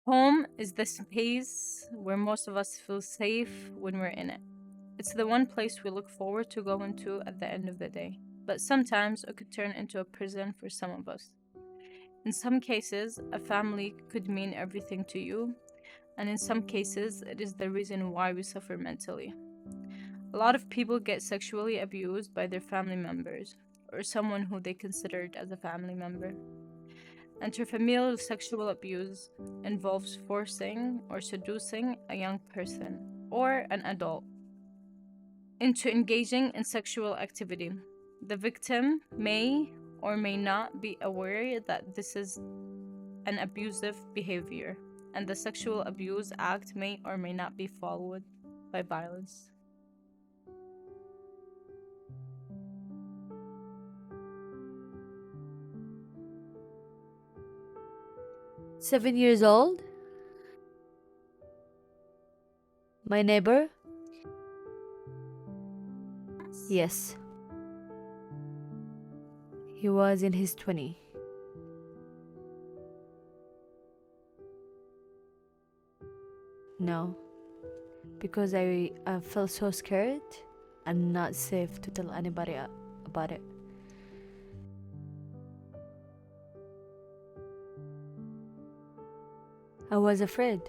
Home is the space where most of us feel safe when we're in it. It's the one place we look forward to going to at the end of the day. But sometimes it could turn into a prison for some of us. In some cases, a family could mean everything to you, and in some cases, it is the reason why we suffer mentally. A lot of people get sexually abused by their family members or someone who they considered as a family member. Interfamilial sexual abuse involves forcing or seducing a young person or an adult into engaging in sexual activity. The victim may or may not be aware that this is an abusive behavior, and the sexual abuse act may or may not be followed by violence. 7 years old. My neighbor? Yes. He was in his 20. No, because I felt so scared and not safe to tell anybody about it. I was afraid.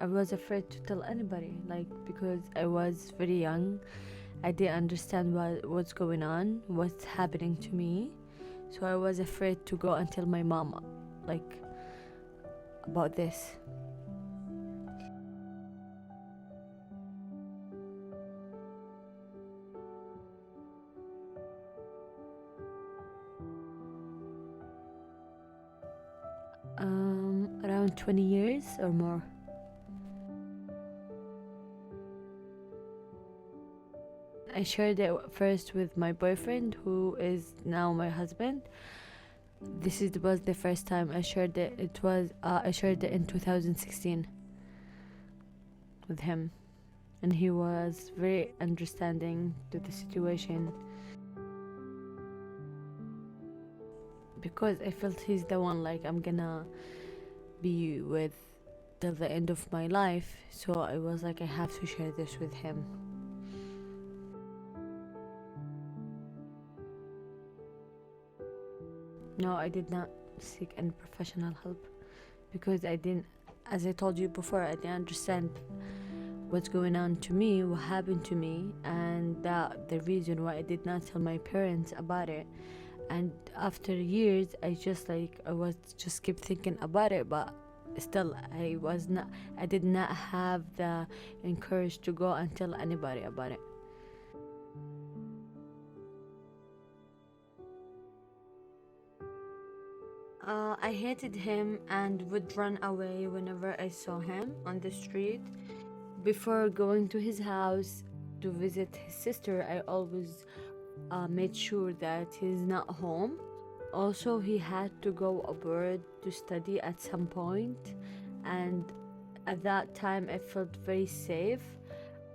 I was afraid to tell anybody, like, because I was very young. I didn't understand what's going on, what's happening to me. So I was afraid to go and tell my mama, like, about this. Around 20 years or more. I shared it first with my boyfriend, who is now my husband. Was the first time I shared it. I shared it in 2016 with him, and he was very understanding to the situation because I felt he's the one like I'm gonna be with till the end of my life. So I was like, I have to share this with him. No, I did not seek any professional help because I didn't, as I told you before, I didn't understand what's going on to me, what happened to me, and that the reason why I did not tell my parents about it. And after years, I was just keep thinking about it, but still I did not have the encourage to go and tell anybody about it. I hated him and would run away whenever I saw him on the street. Before going to his house to visit his sister, I always made sure that he's not home. Also, he had to go abroad to study at some point, and at that time, I felt very safe.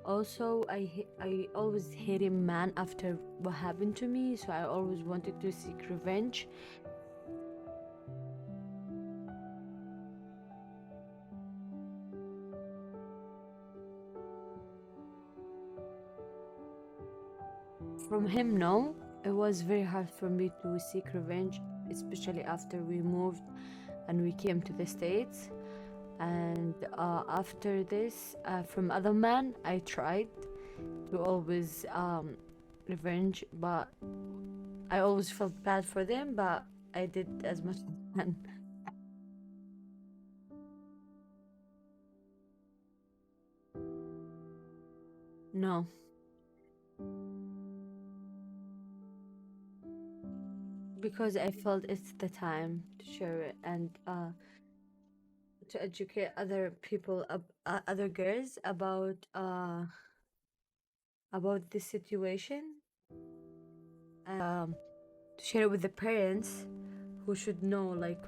Also, I always hated man after what happened to me, so I always wanted to seek revenge. From him, no. It was very hard for me to seek revenge, especially after we moved and we came to the States. And after this, from other men, I tried to always revenge, but I always felt bad for them, but I did as much as I can. No, because I felt it's the time to share it and to educate other people, other girls about this situation, to share it with the parents who should know like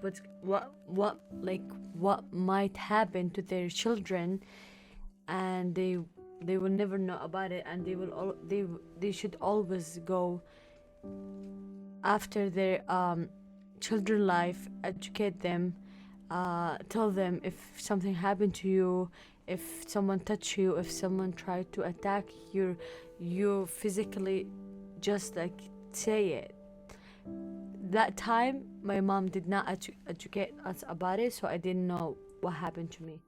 what might happen to their children, and they will never know about it, and they should always go after their children life, educate them, tell them if something happened to you, if someone touched you, if someone tried to attack you physically, just like say it. That time my mom did not educate us about it, so I didn't know what happened to me.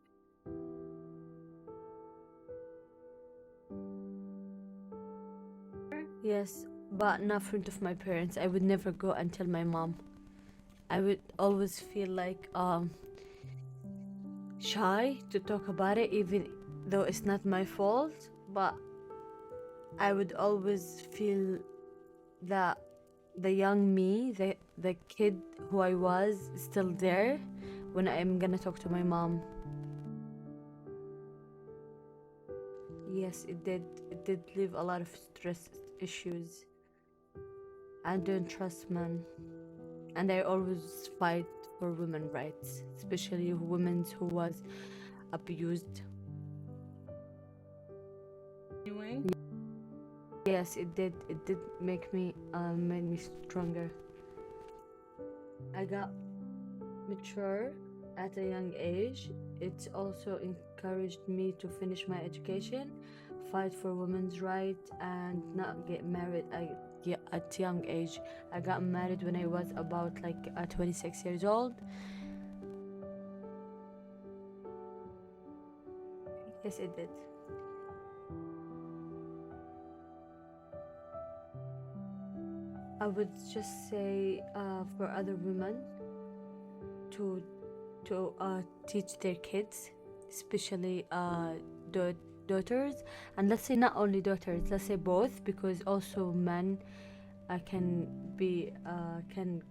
Yes, but not in front of my parents. I would never go and tell my mom. I would always feel like shy to talk about it, even though it's not my fault. But I would always feel that the young me, the kid who I was, is still there when I'm gonna talk to my mom. Yes, it did. It did leave a lot of stress issues. I don't trust men, and I always fight for women rights, especially women who was abused. Anyway, Yes, it did. It did made me stronger. I got mature at a young age. It also encouraged me to finish my education, fight for women's rights, and not get married at young age. I got married when I was about like 26 years old. Yes, it did. I would just say for other women to teach their kids, especially daughters, and let's say not only daughters, let's say both, because also men can be can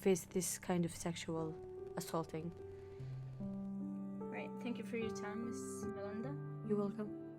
face this kind of sexual assaulting. right. Thank you for your time, Miss Melinda. You're welcome.